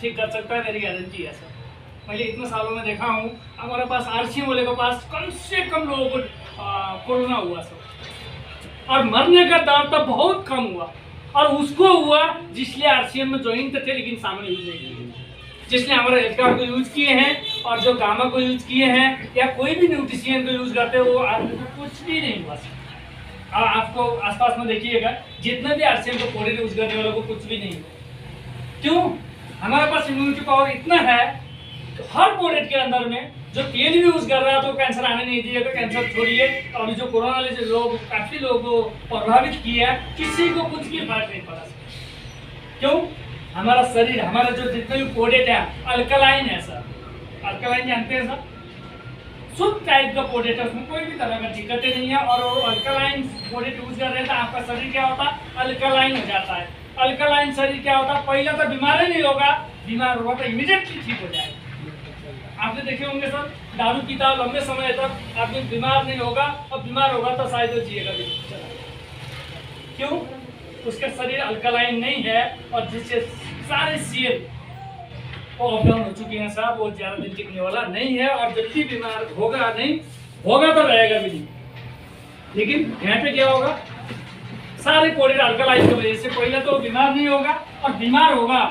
ठीक कर सकता है, मेरी गारंटी है सर। पहले इतने सालों में देखा हूँ, हमारे पास आरसीएम वाले के पास कम से कम लोगों को कोरोना हुआ सर, और मरने का दर तो बहुत कम हुआ, और उसको हुआ जिसलिए आरसीएम में ज्वाइन तो थे लेकिन सामने यूज नहीं किए, जिसने हमारे हेल्थ कार्ड को यूज किए हैं और जो गामा को यूज किए हैं या कोई भी न्यूट्रिशियन को यूज करते हैं, वो आदमी को कुछ भी नहीं हुआ सर। और आपको आसपास में देखिएगा जितने भी आरसीएम को प्रोडक्ट यूज करने वालों को कुछ भी नहीं हुआ। क्यों? हमारे पास इम्यूनिटी पावर इतना है, तो हर प्रोडक्ट के अंदर में जो तेल भी यूज कर रहा है तो कैंसर आने नहीं दिएगा, कैंसर छोड़िए। और जो कोरोना वाले जो लोग काफी लोगों को प्रभावित किया है, किसी को कुछ भी फर्क नहीं पड़ा। क्यों? हमारा शरीर, हमारा जो जितने भी प्रोडक्ट है अल्कलाइन है सर। अल्कलाइन जानते हैं सर? शुद्ध टाइप का प्रोडक्ट है, उसमें कोई भी तरह का दिक्कतें नहीं है। और अल्कलाइन प्रोडक्ट यूज कर रहे हैं तो आपका शरीर क्या होता है? अल्कलाइन हो जाता है। अल्कलाइन शरीर क्या होता है? पहले तो बीमार नहीं होगा, बीमार होगा तो इमीडिएटली ठीक हो जाएगा। आपने देखे होंगे सर, दारू पीता लंबे समय तक आदमी बीमार नहीं होगा, और बीमार होगा तो शायद वो जिएगा भी। क्यों? उसका शरीर अल्कलाइन नहीं है, और जिससे सारे सेल वो ऑफ डाउन हो चुके हैं साहब, वो ज्यादा दिन टिकने वाला नहीं है, और जल्दी बीमार होगा नहीं, होगा तो रहेगा भी नहीं। लेकिन यहाँ पे क्या होगा? सारे कोडेड अल्कलाइन की वजह से पहले तो बीमार नहीं होगा, और बीमार होगा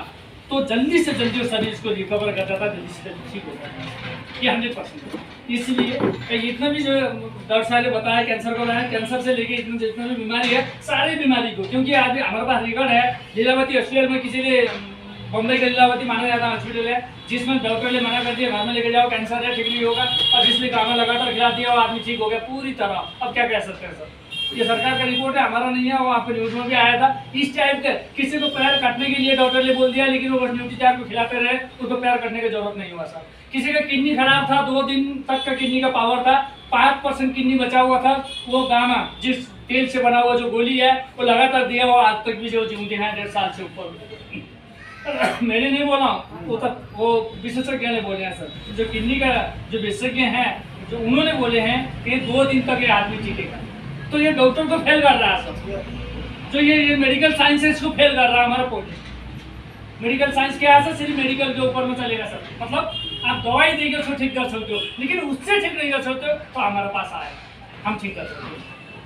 तो जल्दी से जल्दी वो शरीर को रिकवर कर जाता है, जल्दी से जल्दी ठीक हो जाता है। ये 100%। इसलिए इतना भी जो डॉक्टर साहब ने बताया कैंसर को है, कैंसर से लेके इतने जितने भी बीमारी है, सारी बीमारी को, क्योंकि आज हमारे पास रिकॉर्ड है लीलावती हॉस्पिटल में, किसी ने बम्बई का लीलावती माना जाता हॉस्पिटल है, जिसमें डॉक्टर ने मना कर दिया घर में लेके जाओ, कैंसर है ठीक नहीं होगा, और जिसने गाना लगातार खिला दिया वो आदमी ठीक हो गया पूरी तरह। अब क्या कह सकते हैं सर? ये सरकार का रिपोर्ट है, हमारा नहीं है, वो आपको न्यूज में भी आया था। इस टाइप के किसी को पैर काटने के लिए डॉक्टर ने बोल दिया, लेकिन वो बस न्यूट्रीचार्ज को खिलाते रहे, उसको पैर काटने की जरूरत नहीं हुआ सर। किसी का किडनी खराब था, 2 दिन तक का किडनी का पावर था, 5% किडनी बचा हुआ था, वो गामा जिस तेल से बना हुआ जो गोली है वो लगातार दिया, वो आज तक भी जो जिंदगी है 1.5 साल से ऊपर। मैंने नहीं बोला, वो तक वो विशेषज्ञ ने बोले हैं सर, जो किडनी का जो विशेषज्ञ हैं, जो उन्होंने बोले हैं कि 2 दिन तक ये आदमी टिकेगा। तो ये डॉक्टर को फेल कर रहा है सर, जो ये मेडिकल साइंसेस को फेल कर रहा है हमारा प्रोजेक्ट। मेडिकल साइंस क्या है सर? सिर्फ मेडिकल के ऊपर में चलेगा सर, मतलब आप दवाई देके उसको ठीक कर सकते हो, लेकिन उससे ठीक नहीं कर सकते हो तो हमारे पास आए, हम ठीक कर सकते हो।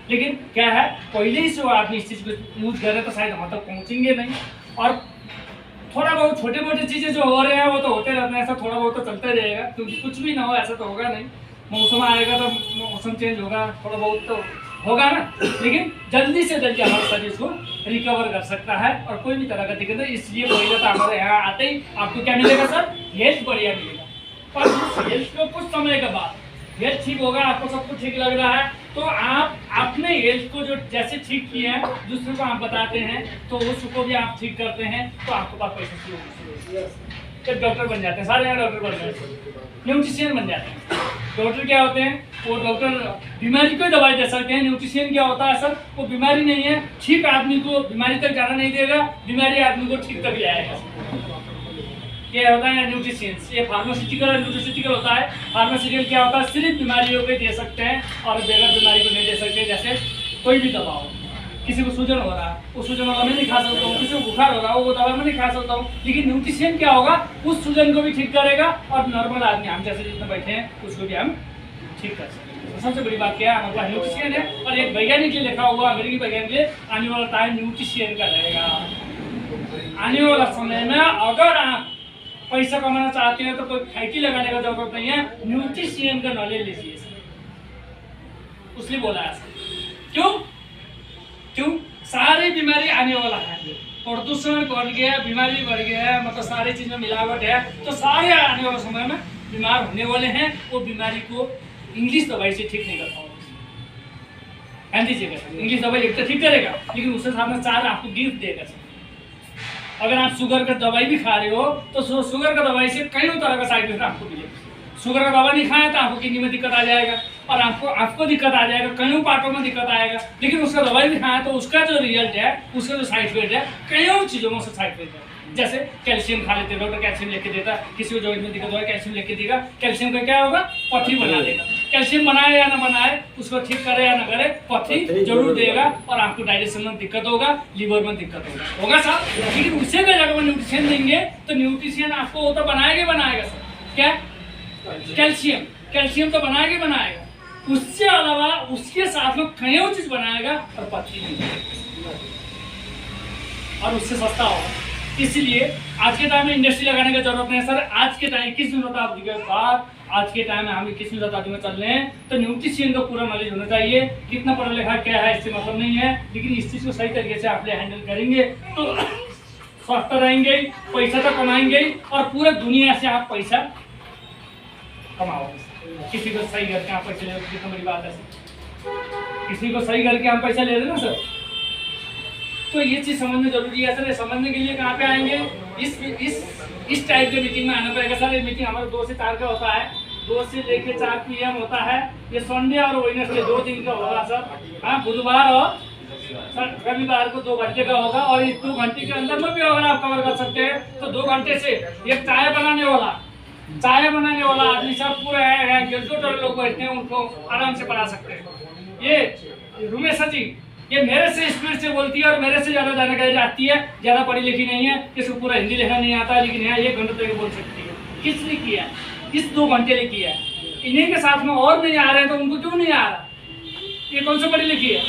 लेकिन क्या है, पहले ही से आदमी इस चीज़ को यूज कर रहे तो शायद हम तक पहुँचेंगे नहीं। और थोड़ा बहुत छोटे मोटे चीज़ें जो हो रहे हैं वो तो होते रहते हैं, ऐसा थोड़ा बहुत तो चलते रहेगा, क्योंकि कुछ भी ना हो ऐसा तो होगा नहीं। मौसम आएगा तो मौसम चेंज होगा, थोड़ा बहुत तो होगा ना, लेकिन जल्दी से जल्दी हमारे शरीर को रिकवर कर सकता है, और कोई भी तरह का दिक्कत है। इसलिए पहले तो हमारे यहाँ आते ही आपको क्या मिलेगा सर? हेल्थ बढ़िया मिलेगा, और हेल्थ को कुछ समय के बाद हेल्थ ठीक होगा, आपको सब कुछ ठीक लग रहा है, तो आप अपने हेल्थ को जो जैसे ठीक किए हैं दूसरे को आप बताते हैं, तो उसको भी आप ठीक करते हैं, तो आपके पास पैसे शुरू होते, डॉक्टर बन जाते हैं। सारे यहाँ डॉक्टर बन जाते हैं, न्यूट्रिशियन बन जाते हैं। डॉक्टर क्या होते हैं? वो डॉक्टर बीमारी को दवाई दे सकते हैं। न्यूट्रिशियन क्या होता है सर? वो बीमारी नहीं है, ठीक आदमी को बीमारी तक जाना नहीं देगा, बीमारी आदमी को ठीक तक ले आएगा। ये होता है न्यूट्रिशियंस। ये फार्मास्यूटिकल और न्यूट्रिशियटिकल होता है। फार्मास्यूटिकल क्या होता है? सिर्फ बीमारियों को दे सकते हैं और बगैर बीमारी को नहीं दे सकते। जैसे कोई भी दवा हो, किसी को सूजन हो रहा है, वो सूजन वाला मैं नहीं खा सकता हूँ, किसी को बुखार हो रहा है वो दवा मैं नहीं खा सकता हूँ, लेकिन न्यूट्रिशियन क्या होगा? उस सूजन को भी ठीक करेगा, और नॉर्मल आदमी हम जैसे जितने बैठे हैं उसको भी हम ठीक कर सकते हैं। सबसे बड़ी बात क्या है? हमारे पास न्यूट्रिशियन है, और एक वैज्ञानिक ने लिखा हुआ, अमेरिकी वैज्ञानिक, आने वाला टाइम न्यूट्रिशियन का रहेगा। आने वाला समय में अगर आप पैसा कमाना चाहते हैं तो कोई फैक्ट्री लगाने का जरूरत नहीं है, न्यूट्रिशियन का नॉलेज लीजिए। उसने बोला ऐसा क्यों? सारी बीमारी आने वाला है, प्रदूषण बढ़ गया, बीमारी बढ़ गया, मतलब सारी चीज में मिलावट है, तो सारे आने वाले समय में बीमार होने वाले हैं। वो बीमारी को इंग्लिश दवाई से ठीक नहीं कर पाओगे। इंग्लिश दवाई एक तो ठीक करेगा, लेकिन उसके सामने 4 आपको गिफ्ट देगा। अगर आप शुगर का दवाई भी खा रहे हो तो शुगर का दवाई से कई तरह का साइड इफेक्ट आपको मिलेगा। शुगर का दवा नहीं खाया तो आपको किडनी में दिक्कत आ जाएगा, और आपको दिक्कत आ जाएगा, कई पार्टों में दिक्कत आएगा। लेकिन उसका दवाई भी खाया तो उसका जो रिजल्ट है, उसका जो साइड इफेक्ट है, कई चीज़ों में साइड इफेक्ट है। जैसे कैल्शियम खा लेते हैं, डॉक्टर कैल्शियम लेके देता है, किसी को जॉइंट में दिक्कत हो कैल्शियम लेके देगा, कैल्शियम का क्या होगा, पथरी बना देगा। कैल्शियम बनाए या ना बनाए, उसको ठीक करे या ना करे, पथरी जरूर देगा और आपको डाइजेशन में दिक्कत होगा, लीवर में दिक्कत होगा साहब। लेकिन उससे भी अगर न्यूट्रिशन देंगे तो न्यूट्रिशन आपको वो तो बनाएगा सर, क्या कैल्शियम तो बनाएगा, उससे अलावा उसके साथ में कई और चीज बनाएगा और पथरी नहीं और उससे सस्ता होगा। इसलिए आज के टाइम में इंडस्ट्री लगाने की जरूरत नहीं है सर। आज के टाइम 21वीं शताब्दी के बाद, आज के टाइम में हम 21वीं शताब्दी में चल रहे हैं, तो न्यूट्रिशन का पूरा नॉलेज होना चाहिए। कितना पढ़ा लिखा क्या है इससे मतलब नहीं है, लेकिन इस चीज़ को सही तरीके से आप हैंडल करेंगे तो स्वस्थ रहेंगे, पैसा तो कमाएंगे और पूरे दुनिया से आप पैसा कमाओगे। किसी को सही करके आप पैसा ले रहे, कितनी बड़ी बात है, किसी को सही करके हम पैसा ले रहे ना सर। तो ये चीज समझना जरूरी है सर। समझने के लिए कहाँ पे आएंगे, इस टाइप के मीटिंग में आना पड़ेगा सर। ये मीटिंग हमारा 2 से 4 का होता है, 2 से लेकर 4 PM होता है। ये संडे और वेडनेसडे 2 दिन का होगा सर। हाँ, बुधवार और सर रविवार को 2 घंटे का होगा और इस 2 घंटे के अंदर में भी अगर आप कवर कर सकते हैं तो 2 घंटे से एक चाय बनाने वाला आदमी सब पूरे हैं, ग्रेजुएट लोग बैठते हैं, उनको आराम से पढ़ा सकते हैं। ये रुमेशा जी, ये मेरे से स्पीड से बोलती है और मेरे से ज़्यादा जानकारी रखती है, ज़्यादा पढ़ी लिखी नहीं है, इसको पूरा हिंदी लिखना नहीं आता, लेकिन यहाँ 1 घंटे तक बोल सकती है। किस लिए किया, किस 2 घंटे लिए किया है? इन्हीं के साथ में और नहीं आ रहे हैं तो उनको क्यों नहीं आ रहा? ये कौन सा पढ़ी लिखी है?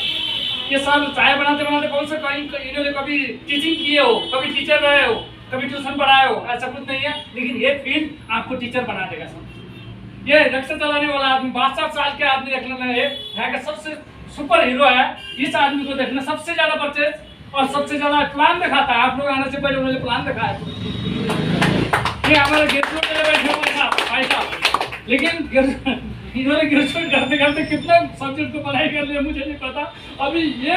ये सब चाय बनाते कौन सा इन्होंने कभी टीचिंग किए हो, कभी टीचर रहे हो, कभी ट्यूशन पढ़ाए हो? ऐसा कुछ नहीं है, लेकिन ये फील्ड आपको टीचर बना देगा सब। ये रिक्शा चलाने वाला आदमी 62 साल के आदमी देख लेना है, यहाँ का सबसे सुपर हीरो है। इस आदमी को देखना सबसे ज्यादा परचेज और सबसे ज्यादा प्लान दिखाता है। आप लोग आने से पहले उन्होंने प्लान दिखाया। ये हमारे ग्रेजुएट में बैठे भाई साहब, लेकिन इन्होंने ग्रेजुएट करते करते कितना सब्जेक्ट को पढ़ाई कर लिया मुझे नहीं पता। अभी ये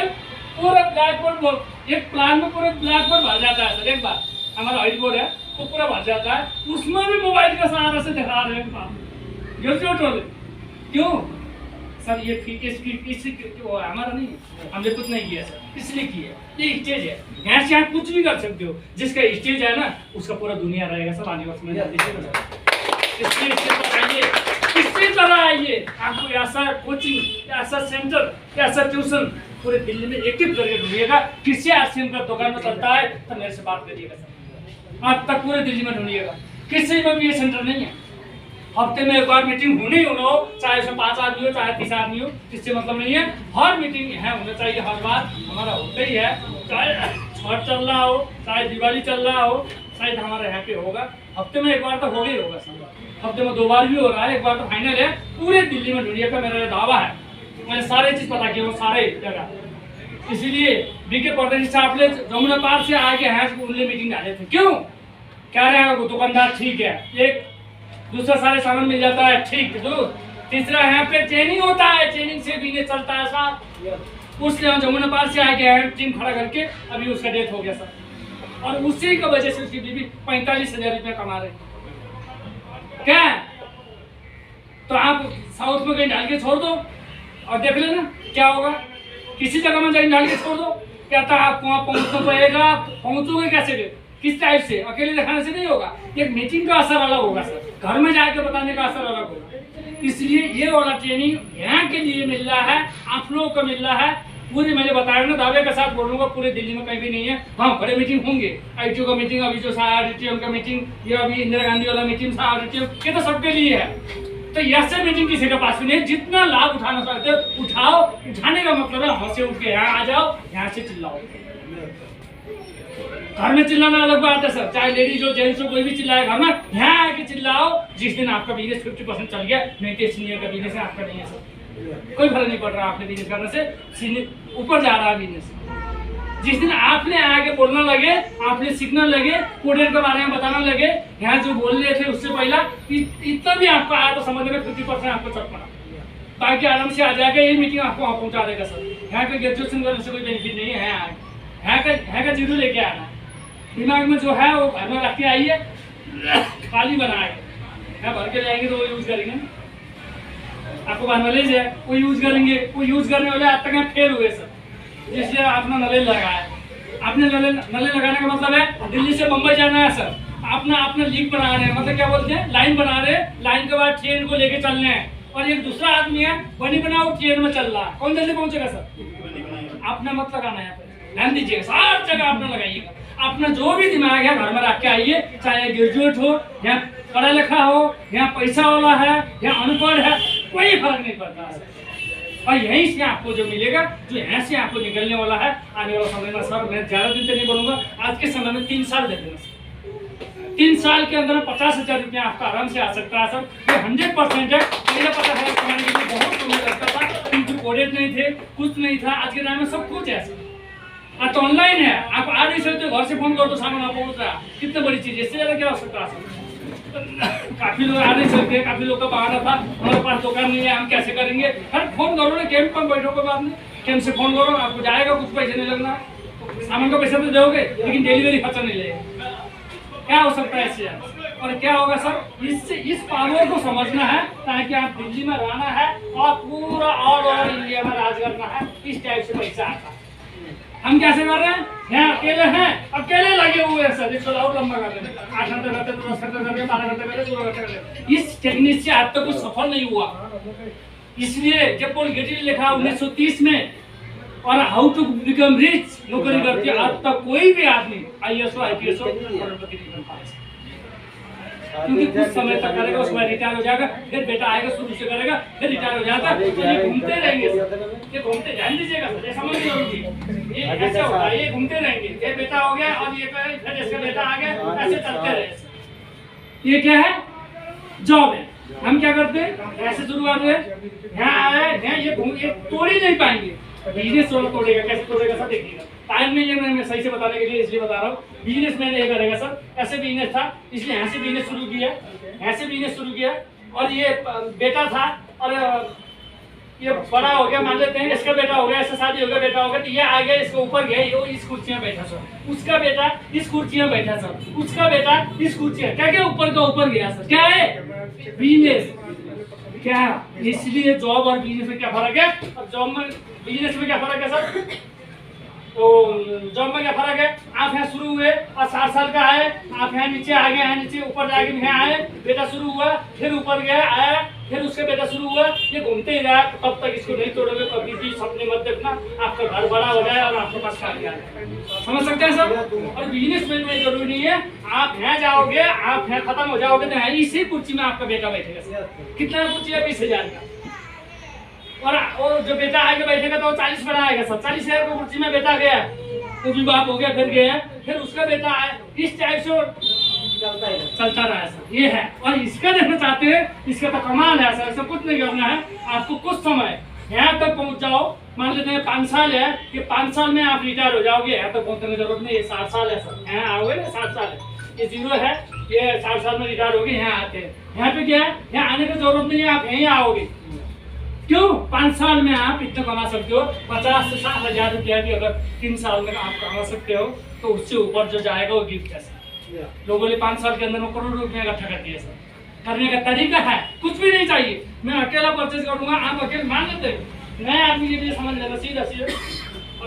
पूरा ब्लैक बोर्ड, एक प्लान में पूरा ब्लैक बोर्ड भर जाता है सर। एक बार हमारा व्हाइट बोर्ड है वो पूरा भर जाता है, उसमें भी मोबाइल का सहारा से दिखा रहे हैं ग्रेजुएट वाले। क्यों सर? ये हमारा नहीं, हमने कुछ नहीं किया सर, इसलिए किया। ये स्टेज है, यहाँ से आप कुछ भी कर सकते हो। जिसका स्टेज है ना उसका पूरा दुनिया रहेगा सब आने वाले में। इसलिए तरह आइए, आपको ऐसा कोचिंग, ऐसा सेंटर, ऐसा ट्यूशन पूरे दिल्ली में एक करके ढूंढिएगा। किसी आरसीएम का दुकान में चलता है तो मेरे से बात करिएगा सर। आज तक पूरे दिल्ली में ढूंढिएगा, किसी में भी ये सेंटर नहीं है। हफ्ते में एक बार मीटिंग होनी हो, चाहे उसमें 5 आदमी हो चाहे 30 आदमी हो, इससे मतलब नहीं है। हर मीटिंग है होना चाहिए, हर बार हमारा होता ही है। चाहे छठ चल रहा हो, चाहे दिवाली चल रहा हो, शायद हमारे यहाँ पे होगा। हफ्ते में एक बार तो हो ही होगा सर, हफ्ते में 2 बार भी हो रहा है, एक बार तो फाइनल है। पूरे दिल्ली में ढूंढिए का मेरा दावा है। मैंने सारे चीज़ पता किया, वो सारे जगह। इसीलिए बीके परदेश साहब ने जमुना पार से आगे हैं उनने मीटिंग डाले थे। क्यों कह रहे हैं? वो दुकानदार ठीक है, एक दूसरा सारे सामान मिल जाता है, ठीक है। दो तीसरा यहाँ पे ट्रेनिंग होता है, ट्रेनिंग से बिजनेस चलता है साहब। उसने जमुना पार से आके है टीम खड़ा करके, अभी उसका डेथ हो गया सर। और उसी की वजह से उसकी बीवी 45,000 रुपया कमा रही। क्या तो आप साउथ में कहीं डाल के छोड़ दो और देख लेना क्या होगा। किसी जगह में जाके डाल के छोड़ दो, क्या था आप वहाँ पहुँचना पड़ेगा। पहुँचोगे कैसे, किस टाइप से? अकेले दिखाने से नहीं होगा। एक मीटिंग का असर अलग होगा सर, घर में जाके बताने का असर अलग होगा। इसलिए ये वाला ट्रेनिंग यहाँ के लिए मिल रहा है, आप लोगों को मिल रहा है। पूरे मैंने बताया ना, दावे के साथ बोलूँगा, पूरे दिल्ली में कहीं भी नहीं है। हाँ, बड़े मीटिंग होंगे, ITO का मीटिंग, अभी जो RTM का मीटिंग, ये अभी इंदिरा गांधी वाला मीटिंग, RTM, ये तो सबके लिए है। तो ऐसे मीटिंग किसी के पास भी नहीं। जितना लाभ उठाना चाहते हो उठाओ। उठाने का मतलब है वहाँ से उठ के यहाँ आ जाओ, यहाँ से चिल्लाओ। घर में चिल्लाना अलग बात है सर, चाहे लेडीज हो जेंट्स हो, कोई भी चिल्लाए घर में, यहाँ आके चिल्लाओ। जिस दिन आपका बिजनेस 50% चल गया, नहीं तो सीनियर का बिजनेस है, आपका नहीं है सर। कोई फर्क नहीं पड़ रहा, आपने बिजनेस करने से ऊपर जा रहा है बिजनेस। जिस दिन आपने आगे बोलना लगे, आपने सीखना लगे, कोडिंग के बारे में बताना लगे, यहाँ जो बोल रहे थे उससे पहला इतना भी आपको आया तो समझ में 50% आपको चल पड़ा। बाकी आराम से आ जाएगा। ये मीटिंग आपको वहाँ पहुँचा देगा सर। यहाँ का ग्रेजुएशन करने से कोई बेनिफिट नहीं है। यहाँ का जीरो लेके आना है। दिमाग में जो है वो घर में रख के आइए, खाली बनाएंगे, यहाँ भर के जाएंगे तो वो यूज करेंगे। आपको नॉलेज है वो यूज करेंगे, वो यूज करने वाले आज तक फेल हुए सर, इसलिए अपना नॉलेज लगाया। आपने नले लगाने का मतलब है दिल्ली से मुंबई जाना है सर, अपना लिंक बना रहे हैं, मतलब क्या बोलते हैं, लाइन बना रहे हैं, लाइन के बाद ट्रेन को लेके चलने हैं, और एक दूसरा आदमी है बनी बनाओ ट्रेन में चल रहा है, कौन जल्दी पहुंचेगा सर? आपने मत लगाना है, ध्यान दीजिएगा, हर जगह आपने लगाइएगा, अपना जो भी दिमाग है घर में रख के आइए, चाहे ग्रेजुएट हो या पढ़ा लिखा हो या पैसा वाला है या अनपढ़ है, कोई फर्क नहीं पड़ता है। और यहीं से आपको जो मिलेगा, जो यहाँ से आपको निकलने वाला है आने वाला समय में सर, मैं ज़्यादा दिन तक नहीं बोलूँगा, आज के समय में 3 साल दे देना, 3 साल के अंदर 50,000 रुपया आपका आराम से आ सकता है सर, ये 100% है। मुझे पता है कमाने के लिए बहुत समय लगता था, क्योंकि कॉलेज नहीं थे, कुछ नहीं था, आज के टाइम में सब कुछ है सर, आज तो ऑनलाइन है, आप आ नहीं सकते, घर से फोन करो तो सामान आप पहुँच रहा है, कितनी बड़ी चीज़ है, इससे ज़्यादा क्या हो सकता है? काफी लोग आ नहीं सकते, काफी लोग का बहाना था हमारे पास दुकान नहीं है, हम कैसे करेंगे, हर फोन करो ना, कैंप पर बैठो, कोई बात नहीं, कैंप से फोन करो, आपको जाएगा, कुछ पैसे नहीं लगना, सामान का पैसा तो दोगे लेकिन डिलीवरी खर्चा नहीं लगेगा, क्या हो सकता है इससे? और क्या होगा सर, इससे इस पावर को समझना है, ताकि आप दिल्ली में रहना है और पूरा ऑल ओवर इंडिया में राज करना है, इस टाइप से पैसा आता है। हम कैसे कर रहे हैं? यहाँ अकेले हैं, अकेले लगे हुए हैं सर, इसको और लंबा कर रहे हैं, 8 घंटे करते, 10 घंटे करते, 12 घंटे करते, 16 घंटे करते, इस टेक्निक से आज तक कुछ सफल नहीं हुआ। इसलिए जब पोल गेटी लिखा 1930 में, और हाउ टू बिकम रिच नौकरी करके, आज तक कोई भी आदमी IAS हो IPS हो करोड़पति नहीं बन पाया, क्योंकि कुछ समय तक करेगा, उसके बाद रिटायर हो जाएगा, फिर बेटा आएगा शुरू से करेगा, फिर रिटायर हो जाता है, तो ये घूमते रहेंगे, ये घूमते, ध्यान दीजिएगा सर, समझ लीजिए, ये ऐसे होगा, ये घूमते रहेंगे, ये बेटा हो गया और ये फिर इसका बेटा आ गया, ऐसे चलते रहे। ये क्या है? जॉब है। हम क्या करते हैं, ऐसे शुरुआत हुए, यहाँ आए, ये तोड़ ही नहीं पाएंगे, बिजनेस तोड़ेगा, कैसे तोड़ेगा सर देखिएगा, टाइम नहीं है, मैं सही से बताने के लिए इसलिए बता रहा हूँ, बिजनेस मैंने ये करेगा सर, ऐसे बिजनेस था, इसलिए यहाँ से बिजनेस शुरू किया, ऐसे बिजनेस शुरू किया, और ये बेटा था, और ये बड़ा हो गया, मान लेते हैं इसका बेटा हो गया, ऐसे शादी हो गया, बेटा हो गया, तो ये आ गया, इसके ऊपर गया, ये इस कुर्सी में बैठा सर, उसका बेटा इस कुर्सी में बैठा सर, उसका बेटा इस कुर्सी में, क्या क्या ऊपर का ऊपर गया सर, क्या है? बिजनेस। क्या? इसलिए जॉब और बिजनेस में क्या फर्क है? अब जॉब में, बिजनेस में क्या फर्क है सर? तो जॉब में क्या फर्क है? आप यहाँ शुरू हुए और 60 साल का आए, आप यहाँ नीचे आ गए, यहाँ नीचे ऊपर जाके यहाँ आए, बेटा शुरू हुआ, फिर ऊपर गया, आया, फिर उसका बेटा शुरू हुआ, ये घूमते ही रहा, तब तक इसको नहीं तोड़ोगे, कभी भी सपने मत देखना, आपका घर बड़ा हो जाए और आपके पास खाली आ जाए, समझ सकते हैं सर? और बिजनेस में कोई जरूरी नहीं है, आप यहाँ जाओगे, आप यहाँ खत्म हो जाओगे, तो यहाँ इसी कुर्सी में आपका बेटा बैठेगा। कितना कुर्सी है? 20,000 का, और जो बेटा आगे बैठेगा तो 40 बनाएगा सर, 40,000 को कुर्सी में बेटा गया, तो विवाह हो गया, फिर गया, फिर उसका बेटा आया, इस टाइप से चलता रहा है सर, ये है। और इसका देखना चाहते हैं, इसका तो कमाल है सर, इसका कुछ नहीं करना है, आपको कुछ समय यहाँ तक पहुँच जाओ, मान लेते हैं 5 साल है, कि 5 साल में आप रिटायर हो जाओगे, यहाँ तक पहुँचने की जरूरत नहीं है, 60 साल है सर, यहाँ आओगे ना, 60 साल है, ये 0 है, ये 60 साल में रिटायर होगे, यहाँ आते हैं, यहाँ पे क्या है, यहाँ आने की जरूरत नहीं है, आप यहीं आओगे, क्यों? 5 साल में आप इतना कमा सकते हो, 50 से 60,000 रुपया भी अगर 3 साल में आप कमा सकते हो, तो उससे ऊपर जो जाएगा वो गिफ्ट है सर। लोगों ने 5 साल के अंदर में करोड़ों रुपया इकट्ठा कर दिया सर, करने का तरीका है, कुछ भी नहीं चाहिए, मैं अकेला परचेज करूंगा, आप अकेले मान लेते हो, नए आदमी के लिए समझ लेना, सीधा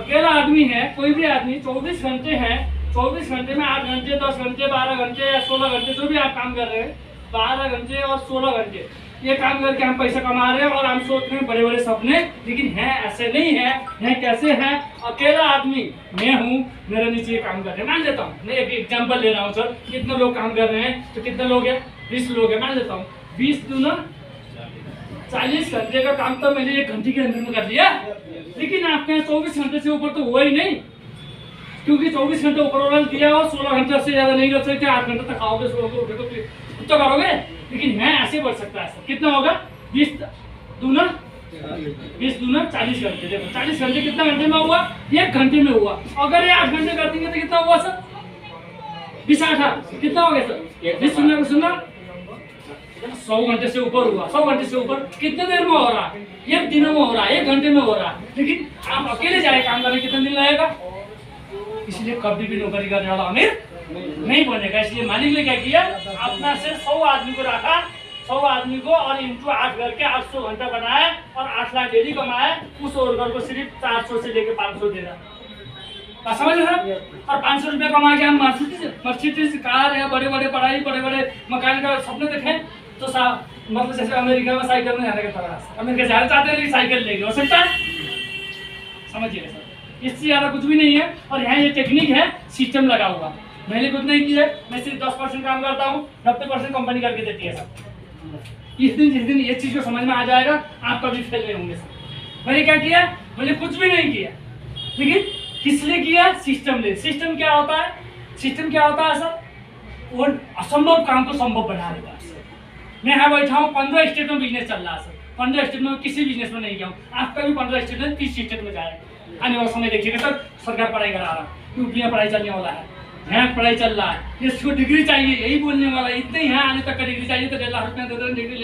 अकेला आदमी है, कोई भी आदमी 24 घंटे है, 24 घंटे में 8 घंटे, 10 घंटे, 12 घंटे या 16 घंटे, जो भी आप काम कर रहे हैं, 12 घंटे और 16 घंटे ये काम करके हम पैसा कमा रहे हैं, और हम सोच रहे हैं बड़े बड़े सपने, लेकिन है ऐसे नहीं है, है कैसे है? अकेला आदमी मैं हूँ, मेरे नीचे काम कर रहे हैं, मान लेता हूँ, मैं एक एग्जांपल ले रहा हूँ सर, कितने लोग काम कर रहे हैं, तो कितने लोग हैं? 20 लोग हैं, मान लेता हूँ, 20 दूना 40 घंटे का काम तो मैंने 1 घंटे के अंदर में कर लिया, लेकिन आपके यहाँ 24 घंटे से ऊपर तो हुआ ही नहीं, क्योंकि 24 घंटे ऊपर वाला दिया हो, 16 घंटे से ज्यादा नहीं कर सकते, 8 घंटे तक खाओगे, 16 घंटे तो करोगे, लेकिन मैं ऐसे बढ़ सकता है सर, कितना होगा? 20 दूना 40 घंटे, देखो 40 घंटे कितना घंटे में हुआ? 1 घंटे में हुआ, अगर ये 8 घंटे कर देंगे तो कितना हुआ सर? 20 8 कितना हो गया सर? 20 सुनना 100 घंटे से ऊपर हुआ, 100 घंटे से ऊपर कितने देर में हो रहा है? 1 दिन में हो रहा है, 1 घंटे में हो रहा है, लेकिन आप अकेले जाए काम करने कितने दिन लगेगा? इसलिए कभी भी नौकरी करने वाला अमीर नहीं बनेगा। इसलिए मालिक ने क्या किया, अपना से 100 आदमी को रखा, 100 आदमी को, और इंटू 8 करके 800 घंटा बनाया, और 8 लाख डेली कमाया, उस वर्कर को सिर्फ 400 से लेकर 500 देना। बात समझ रहे हैं? और 500 रुपया कमा के हम मर्सिडीज कार या बड़े बड़े बड़े बड़े मकान का सपने देखें तो मतलब जैसे अमेरिका में साइकिल में जाने का तरह अमेरिका जाना चाहते हैं लेकिन साइकिल लेके हो सकता है। समझिए सर, इससे ज़्यादा कुछ भी नहीं है। और यहाँ ये टेक्निक है, सिस्टम लगा हुआ। मैंने कुछ नहीं किया, मैं सिर्फ 10% काम करता हूँ, 90% कंपनी करके देती है सर। जिस दिन ये चीज़ को समझ में आ जाएगा आप कभी फेल नहीं होंगे सर। मैंने क्या किया? मैंने कुछ भी नहीं किया, लेकिन किस लिए किया? सिस्टम ले। सिस्टम क्या होता है? सिस्टम क्या होता है सर? वो असंभव काम को संभव बना देता है। मैं यहाँ बैठा हूँ, 15 स्टेट में बिजनेस चल रहा है सर। 15 स्टेट में किसी बिजनेस में नहीं गया हूँ। आपका भी 15 स्टेट में 30 स्टेट में जाएगा। आने वाला समय देखिएगा सर, सरकार पढ़ाई करा रहा है, यूपी में पढ़ाई चलने वाला है, यहाँ पढ़ाई चल रहा है। इसको डिग्री चाहिए, यही बोलने वाला है। इतने यहाँ आने तक का डिग्री चाहिए तो 1.5 लाख रुपया दे डिग्री